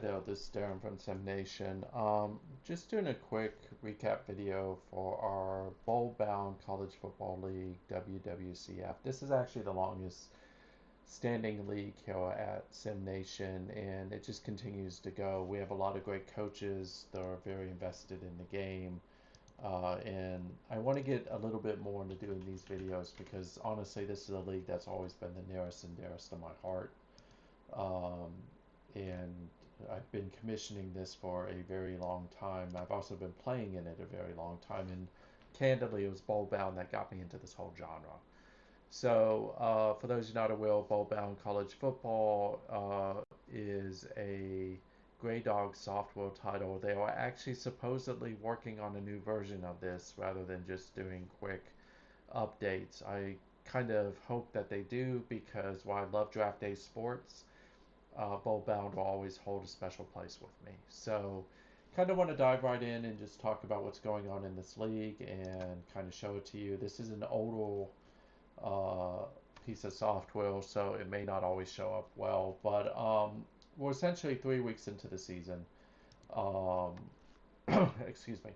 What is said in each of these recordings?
there, this is Darren from SimNation. Just doing a quick recap video for our bowl-bound college football league, WWCF. This is actually the longest standing league here at SimNation, and it just continues to go. We have a lot of great coaches that are very invested in the game, and I want to get a little bit more into doing these videos because honestly, this is a league that's always been the nearest and dearest to my heart. Um, and I've been commissioning this for a very long time. I've also been playing in it a very long time, and candidly, it was Bowl Bound that got me into this whole genre. So, for those who are not aware, Bowl Bound College Football is a Grey Dog software title. They are actually supposedly working on a new version of this rather than just doing quick updates. I kind of hope that they do because while I love draft day sports, Bowl Bound will always hold a special place with me. So, kind of want to dive right in and just talk about what's going on in this league and kind of show it to you. This is an older uh, piece of software, so it may not always show up well, but we're essentially 3 weeks into the season. Um, excuse me.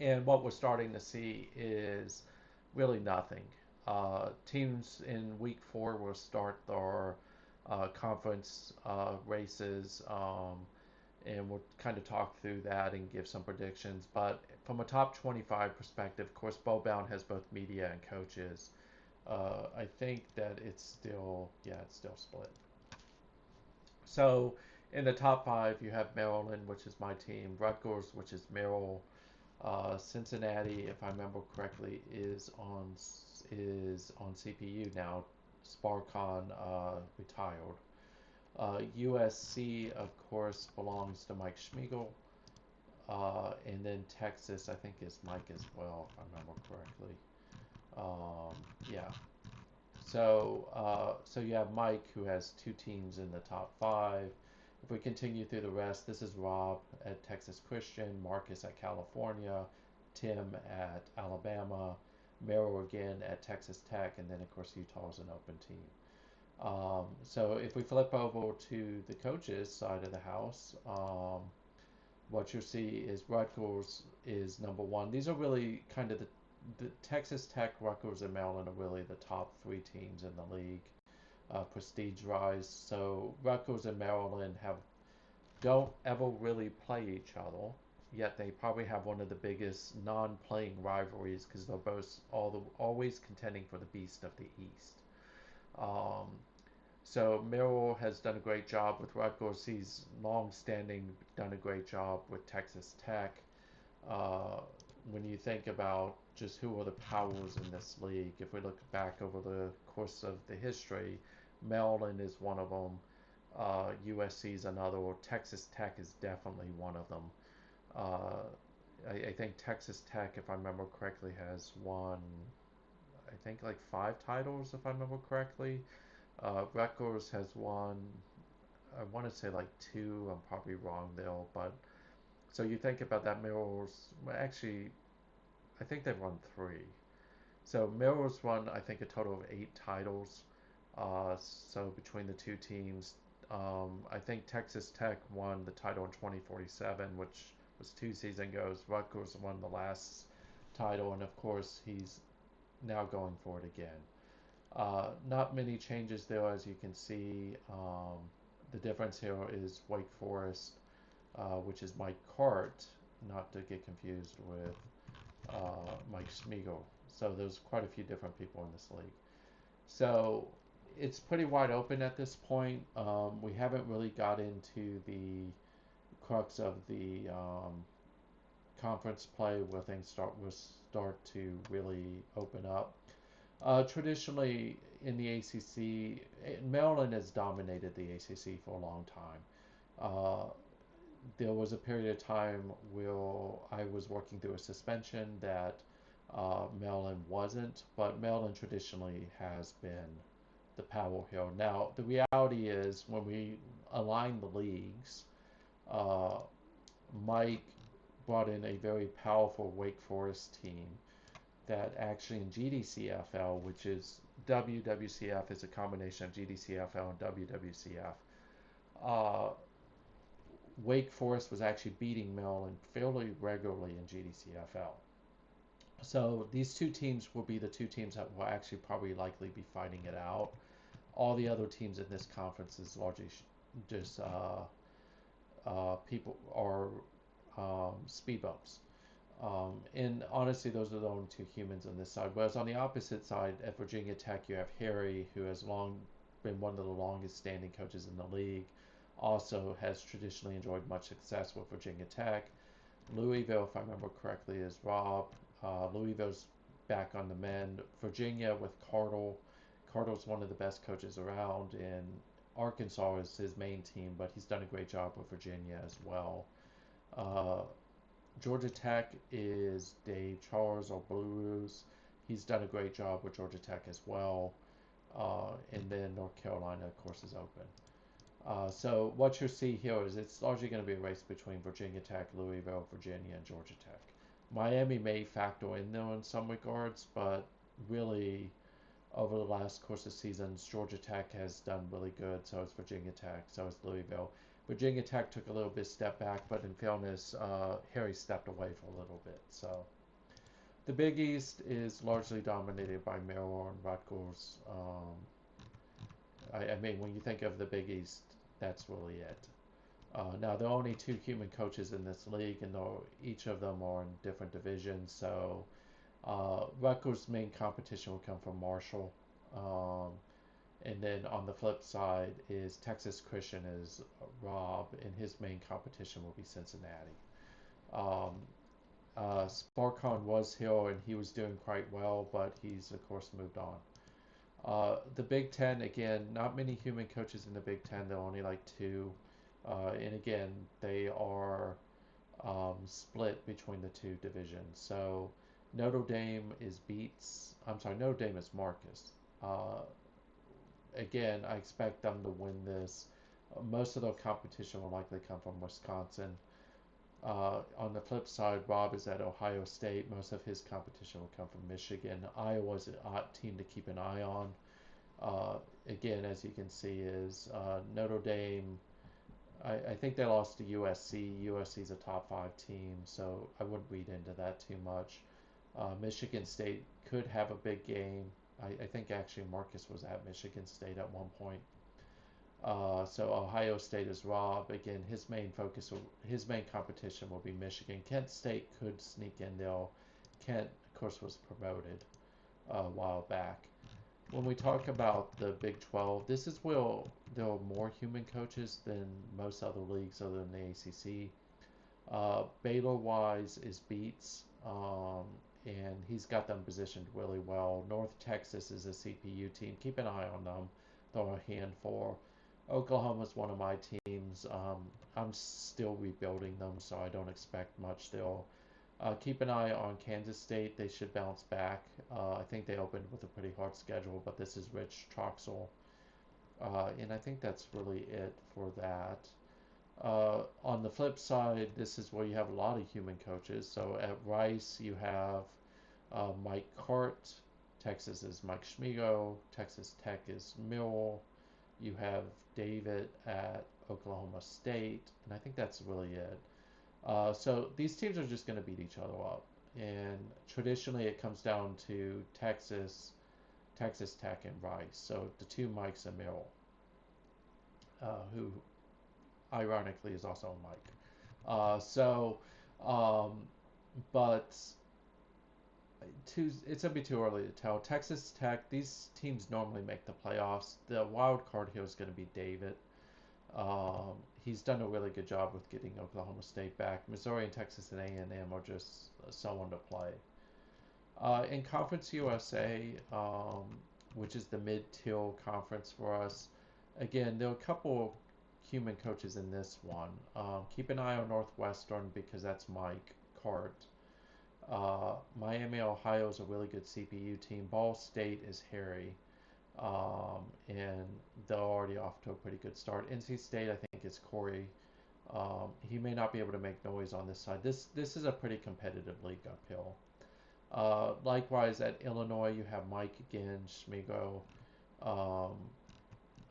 And what we're starting to see is really nothing. Teams in week 4 will start their conference races, and we'll kind of talk through that and give some predictions. But from a top 25 perspective, of course, Bowbound has both media and coaches. I think that it's still split. So in the top 5, you have Maryland, which is my team, Rutgers, which is Merrill, Cincinnati, if I remember correctly, is on CPU now. Sparkon retired. USC, of course, belongs to Mike Schmiegel, and then Texas, I think, is Mike as well, if I remember correctly. Yeah. So you have Mike, who has 2 teams in the top 5. If we continue through the rest, this is Rob at Texas Christian, Marcus at California, Tim at Alabama, Merrill again at Texas Tech, and then of course Utah is an open team. So if we flip over to the coaches side of the house, what you'll see is Rutgers is number 1. These are really kind of the Texas Tech, Rutgers, and Maryland are really the top 3 teams in the league, prestige-wise. So Rutgers and Maryland don't ever really play each other, yet they probably have one of the biggest non-playing rivalries because they're both always contending for the Beast of the East. Um, so Merrill has done a great job with Rutgers. He's long-standing done a great job with Texas Tech. Uh, when you think about just who are the powers in this league, if we look back over the course of the history, Maryland is one of them. USC is another. Or Texas Tech is definitely one of them. I think Texas Tech, if I remember correctly, has won, I think, like 5 titles, if I remember correctly. Rutgers has won, I want to say like 2. I'm probably wrong there, but so you think about that. Mirrors, well, actually, I think they've won 3. So Mirrors won, I think, a total of 8 titles. So between the 2 teams, I think Texas Tech won the title in 2047, which was 2 seasons ago. Rutgers won the last title, and of course, he's now going for it again. Not many changes there, as you can see. The difference here is Wake Forest, which is Mike Cart, not to get confused with Mike Schmiegel. So there's quite a few different people in this league. So it's pretty wide open at this point. We haven't really got into the crux of the conference play where things will start to really open up. Traditionally, in the ACC, Maryland has dominated the ACC for a long time. There was a period of time where I was working through a suspension that Maryland wasn't, but Maryland traditionally has been the power here. Now, the reality is when we align the leagues, uh, Mike brought in a very powerful Wake Forest team that actually in GDCFL, which is WWCF is a combination of GDCFL and WWCF, uh, Wake Forest was actually beating Maryland fairly regularly in GDCFL. So these two teams will be the two teams that will actually probably likely be fighting it out. All the other teams in this conference is largely just people are speed bumps. And honestly, those are the only two humans on this side. Whereas on the opposite side, at Virginia Tech, you have Harry, who has long been one of the longest standing coaches in the league. Also has traditionally enjoyed much success with Virginia Tech. Louisville, if I remember correctly, is Rob. Louisville's back on the mend. Virginia with Cardle. Cardle's one of the best coaches around, and Arkansas is his main team, but he's done a great job with Virginia as well. Uh, Georgia Tech is Dave Charles or Blues. He's done a great job with Georgia Tech as well. And then North Carolina, of course, is open. So what you see here is it's largely going to be a race between Virginia Tech, Louisville, Virginia, and Georgia Tech. Miami may factor in there in some regards, but really over the last course of seasons, Georgia Tech has done really good. So has Virginia Tech. So has Louisville. Virginia Tech took a little bit step back, but in fairness, Harry stepped away for a little bit. So the Big East is largely dominated by Maryland, Rutgers. I mean, when you think of the Big East, that's really it. Now, there are only two human coaches in this league, and each of them are in different divisions. So, Rutgers' main competition will come from Marshall. Um, and then on the flip side is Texas Christian is Rob, and his main competition will be Cincinnati. Um, Sparkon was here, and he was doing quite well, but he's, of course, moved on. The Big Ten, again, not many human coaches in the Big Ten. There are only like two. And again, they are split between the two divisions. So Notre Dame is Beats. I'm sorry, Notre Dame is Marcus. Uh, Again, I expect them to win this. Most of the competition will likely come from Wisconsin. On the flip side, Rob is at Ohio State. Most of his competition will come from Michigan. Iowa's a team to keep an eye on. Uh, Again, as you can see, is Notre Dame. I think they lost to USC. USC is a top five team, so I wouldn't read into that too much. Michigan State could have a big game. I think actually Marcus was at Michigan State at one point. So Ohio State is Rob. Again, his main competition will be Michigan. Kent State could sneak in there. Kent, of course, was promoted a while back. When we talk about the Big 12, this is where there are more human coaches than most other leagues other than the ACC. Baylor-wise is Beats, and he's got them positioned really well. North Texas is a CPU team. Keep an eye on them. They're a handful. Oklahoma's one of my teams. I'm still rebuilding them, so I don't expect much there. Keep an eye on Kansas State. They should bounce back. I think they opened with a pretty hard schedule, but this is Rich Troxel. And I think that's really it for that. On the flip side, this is where you have a lot of human coaches. So at Rice, you have Mike Cart. Texas is Mike Schmigo. Texas Tech is Mill. You have David at Oklahoma State. And I think that's really it. So these teams are just going to beat each other up. And traditionally, it comes down to Texas Tech, and Rice. So the two Mikes and Mill, who ironically is also a Mike. Uh, so, um, but it's gonna be too early to tell. Texas Tech, these teams normally make the playoffs. The wild card here is going to be David. He's done a really good job with getting Oklahoma State back. Missouri and Texas and A&M are just someone to play. In Conference USA, which is the mid-tier conference for us, again, there are a couple human coaches in this one. Keep an eye on Northwestern because that's Mike Cart. Miami, Ohio is a really good CPU team. Ball State is Harry, and they're already off to a pretty good start. NC State, I think, is Corey. He may not be able to make noise on this side. This is a pretty competitive league uphill. Likewise, at Illinois, you have Mike again, Schmigo. Um,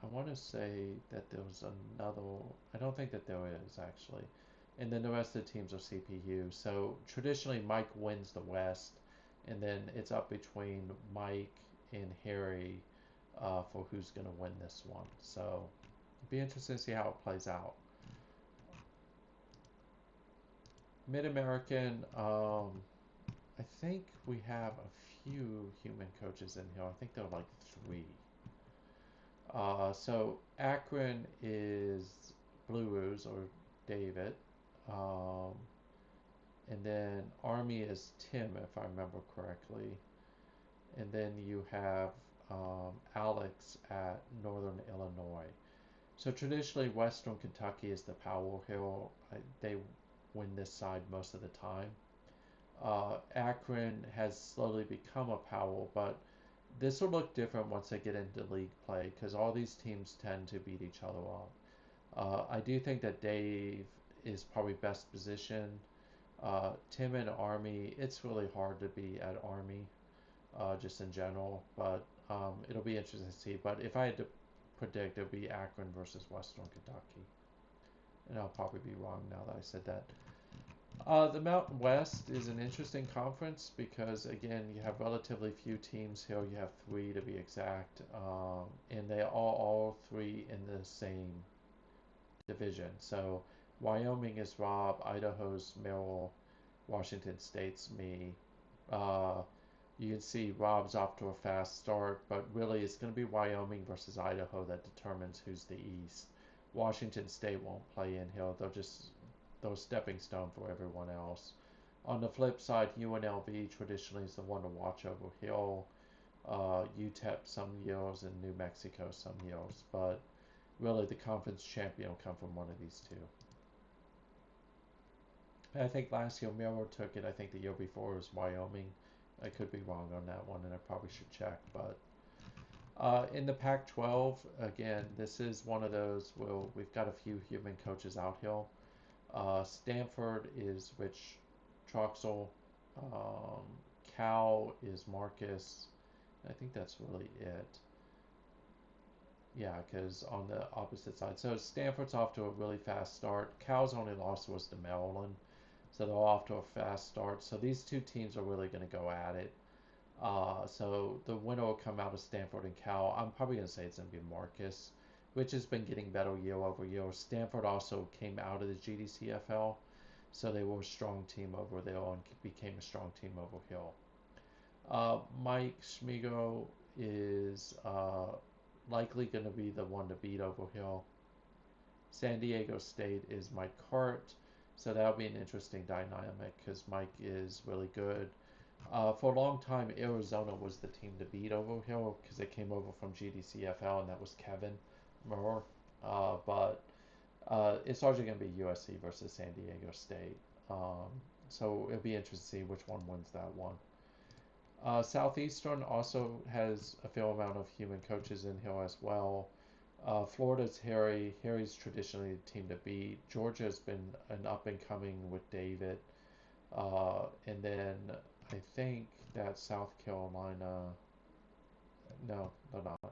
I want to say that there was another. I don't think that there is actually. And then the rest of the teams are CPU. So traditionally, Mike wins the West, and then it's up between Mike and Harry for who's going to win this one. So it'll be interesting to see how it plays out. Mid American, I think we have a few human coaches in here. I think there are like three. So Akron is Blue Roos or David. Um, and then Army is Tim, if I remember correctly. And then you have Alex at Northern Illinois. So traditionally, Western Kentucky is the Power Hill. They win this side most of the time. Akron has slowly become a Powell, but this will look different once they get into league play because all these teams tend to beat each other up. I do think that Dave is probably best positioned. Tim and Army, it's really hard to be at Army just in general, but it'll be interesting to see. But if I had to predict, it would be Akron versus Western Kentucky. And I'll probably be wrong now that I said that. The Mountain West is an interesting conference because, again, you have relatively few teams here. You have three to be exact, and they are all three in the same division. So Wyoming is Rob, Idaho's Merrill, Washington State's me. Uh, you can see Rob's off to a fast start, but really it's going to be Wyoming versus Idaho that determines who's the East. Washington State won't play in here. They're a stepping stone for everyone else. On the flip side, UNLV traditionally is the one to watch over Hill, UTEP some years, and New Mexico some years. But really, the conference champion will come from one of these two. I think last year Miller took it. I think the year before was Wyoming. I could be wrong on that one, and I probably should check. But in the Pac-12, again, this is one of those where we've got a few human coaches out here. Stanford is Rich Troxel. Um, Cal is Marcus. I think that's really it. Yeah, because on the opposite side. So Stanford's off to a really fast start. Cal's only loss was to Maryland. So they're off to a fast start. So these two teams are really going to go at it. So the winner will come out of Stanford and Cal. I'm probably going to say it's going to be Marcus, which has been getting better year over year. Stanford also came out of the GDCFL, so they were a strong team over there and became a strong team over here. Mike Schmigo is likely going to be the one to beat over here. San Diego State is Mike Hart, so that'll be an interesting dynamic because Mike is really good. For a long time, Arizona was the team to beat over here because they came over from GDCFL, and that was Kevin Moore. But it's largely going to be USC versus San Diego State. Um, so it'll be interesting to see which one wins that one. Southeastern also has a fair amount of human coaches in here as well. Florida's Harry. Harry's traditionally the team to beat. Georgia's been an up and coming with David. And then I think that South Carolina, no, they're not.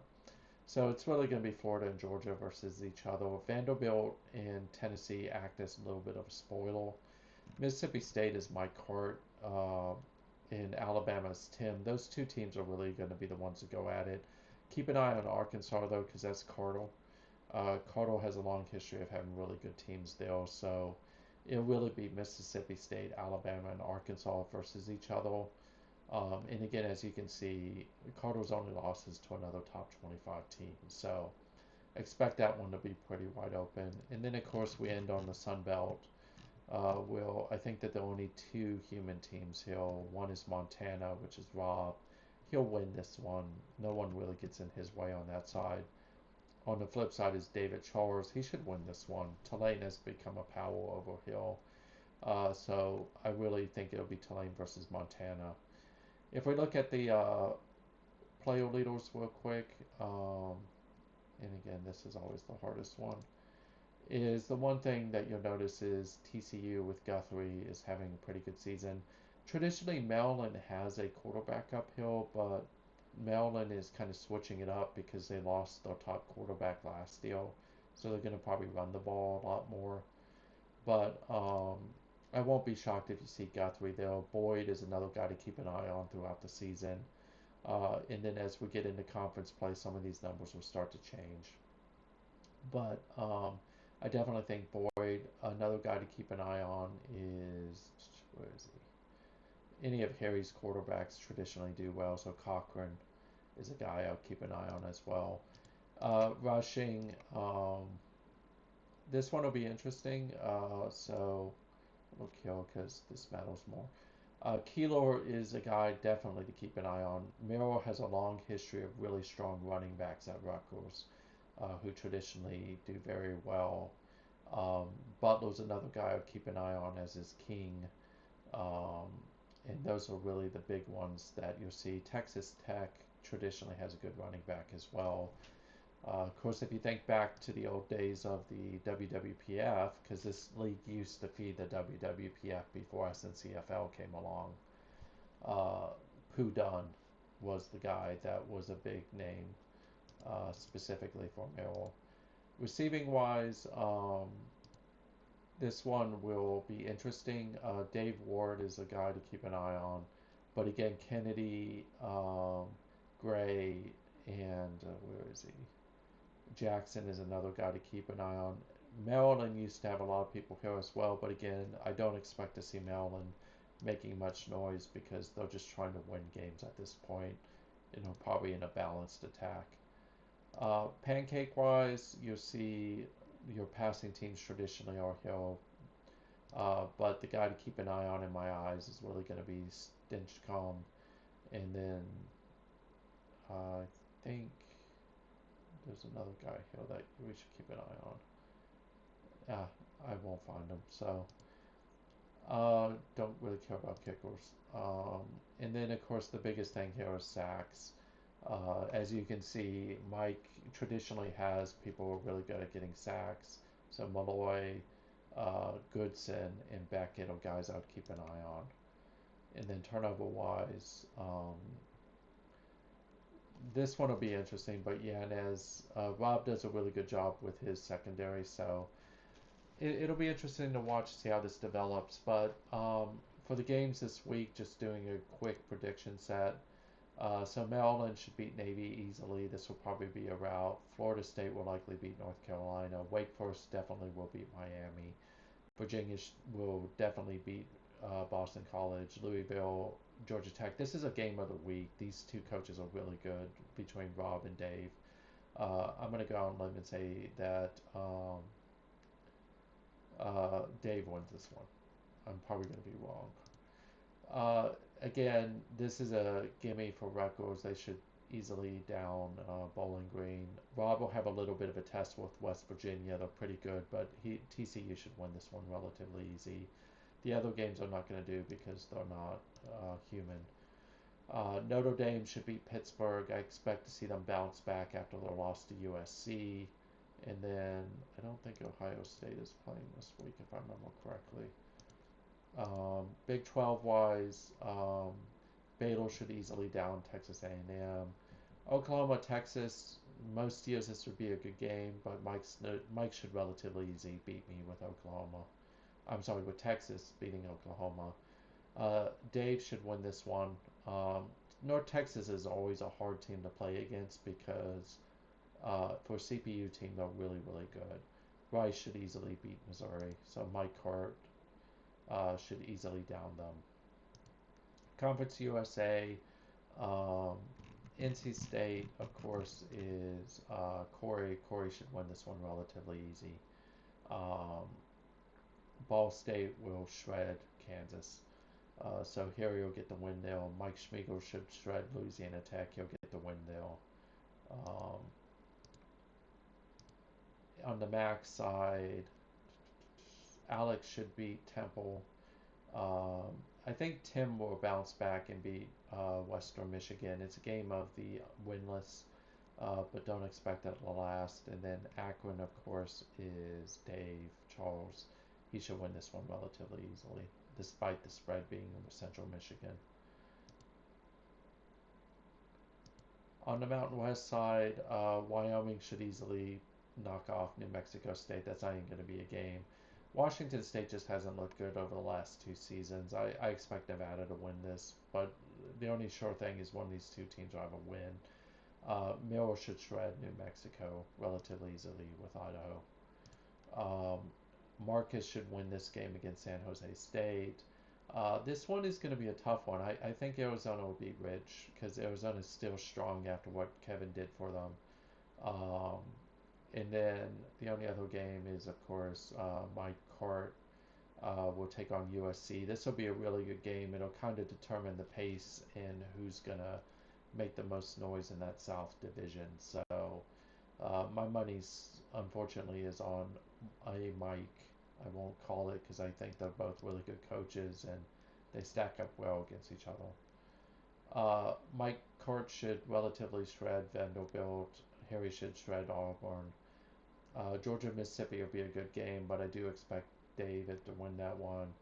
So it's really going to be Florida and Georgia versus each other. Vanderbilt and Tennessee act as a little bit of a spoiler. Mississippi State is Mike Hart, and Alabama's Tim. Those two teams are really going to be the ones to go at it. Keep an eye on Arkansas though, because that's Cardinal. Cardinal has a long history of having really good teams there, so it'll really be Mississippi State, Alabama, and Arkansas versus each other. And again, as you can see, Cardinals only losses to another top 25 team, so expect that one to be pretty wide open. And then, of course, we end on the Sun Belt. I think that there are only two human teams here. One is Montana, which is Rob. He'll win this one. No one really gets in his way on that side. On the flip side is David Charles. He should win this one. Tulane has become a power over Hill. So I really think it'll be Tulane versus Montana. If we look at the player leaders real quick, and again, this is always the hardest one, is the one thing that you'll notice is TCU with Guthrie is having a pretty good season. Traditionally, Maryland has a quarterback uphill, but Maryland is kind of switching it up because they lost their top quarterback last year, so they're going to probably run the ball a lot more. But I won't be shocked if you see Guthrie there. Boyd is another guy to keep an eye on throughout the season. And then as we get into conference play, some of these numbers will start to change. But I definitely think Boyd, another guy to keep an eye on is, where is he? Any of Harry's quarterbacks traditionally do well, so Cochran is a guy I'll keep an eye on as well. Rushing, this one will be interesting. So we'll kill because this matters more. Keeler is a guy definitely to keep an eye on. Merrill has a long history of really strong running backs at Rutgers, who traditionally do very well. Butler's another guy I'll keep an eye on, as is King. Um, and those are really the big ones that you'll see. Texas Tech traditionally has a good running back as well. Of course, if you think back to the old days of the WWPF, because this league used to feed the WWPF before SNCFL came along, Pooh Dunn was the guy that was a big name specifically for Merrill. Receiving wise, this one will be interesting. Dave Ward is a guy to keep an eye on. But again, Kennedy, Gray, and where is he? Jackson is another guy to keep an eye on. Maryland used to have a lot of people here as well, but again, I don't expect to see Maryland making much noise because they're just trying to win games at this point, probably in a balanced attack. Pancake wise, you'll see your passing teams traditionally are Hill, but the guy to keep an eye on in my eyes is really going to be Stinchcomb, and then I think there's another guy here that we should keep an eye on. I won't find him, so don't really care about kickers. And then, of course, the biggest thing here is sacks. As you can see, Mike traditionally has people who are really good at getting sacks. So Malloy, Goodson, and Beckett are guys I would keep an eye on. And then turnover-wise, this one will be interesting. But Yanez, Rob does a really good job with his secondary, so it'll be interesting to watch, see how this develops. But for the games this week, just doing a quick prediction set. So Maryland should beat Navy easily. This will probably be a rout. Florida State will likely beat North Carolina. Wake Forest definitely will beat Miami. Virginia will definitely beat Boston College. Louisville, Georgia Tech. This is a game of the week. These two coaches are really good between Rob and Dave. I'm going to go on a limb and say that Dave wins this one. I'm probably going to be wrong. Again, this is a gimme for Rutgers. They should easily down Bowling Green. Rob will have a little bit of a test with West Virginia. They're pretty good, but TCU should win this one relatively easy. The other games I'm not going to do because they're not human. Notre Dame should beat Pittsburgh. I expect to see them bounce back after their loss to USC. And then I don't think Ohio State is playing this week, if I remember correctly. Big 12 wise, Baylor should easily down Texas A&M. Oklahoma, Texas, most years this would be a good game, but Mike should relatively easily beat me with Oklahoma. I'm sorry, with Texas beating Oklahoma. Dave should win this one. North Texas is always a hard team to play against because for a CPU team, they're really, really good. Rice should easily beat Missouri, so Mike Hart should easily down them. Conference USA, NC State, of course, is Corey. Corey should win this one relatively easy. Ball State will shred Kansas. So Harry will get the win there. Mike Schmiegel should shred Louisiana Tech. He'll get the win there. On the MAC side, Alex should beat Temple. I think Tim will bounce back and beat Western Michigan. It's a game of the winless, but don't expect that to last. And then Akron, of course, is Dave Charles. He should win this one relatively easily, despite the spread being in Central Michigan. On the Mountain West side, Wyoming should easily knock off New Mexico State. That's not even going to be a game. Washington State just hasn't looked good over the last two seasons. I expect Nevada to win this, but the only sure thing is one of these two teams will have a win. Miller should shred New Mexico relatively easily with Idaho. Marcus should win this game against San Jose State. This one is going to be a tough one. I think Arizona will beat Ridge because Arizona is still strong after what Kevin did for them. Um, and then the only other game is, of course, Mike Cart will take on USC. This will be a really good game. It'll kind of determine the pace and who's going to make the most noise in that South Division. So my money's unfortunately is on a Mike. I won't call it because I think they're both really good coaches and they stack up well against each other. Mike Cart should relatively shred Vanderbilt. Harry should shred Auburn. Georgia Mississippi will be a good game, but I do expect David to win that one.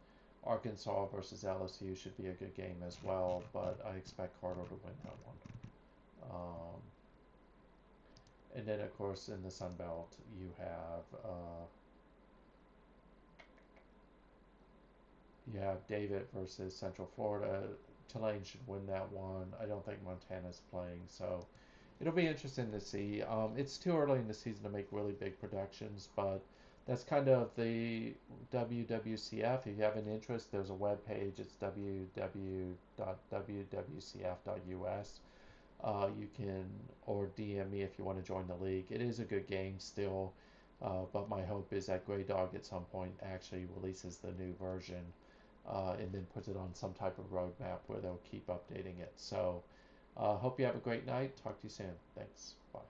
Arkansas versus LSU should be a good game as well, but I expect Carter to win that one. And then, of course, in the Sun Belt, you have David versus Central Florida. Tulane should win that one. I don't think Montana's playing, so it'll be interesting to see. It's too early in the season to make really big predictions, but that's kind of the WWCF. If you have an interest, there's a web page. It's www.wwcf.us. You can, or DM me if you want to join the league. It is a good game still, but my hope is that Grey Dog at some point actually releases the new version and then puts it on some type of roadmap where they'll keep updating it. So, hope you have a great night. Talk to you soon. Thanks. Bye.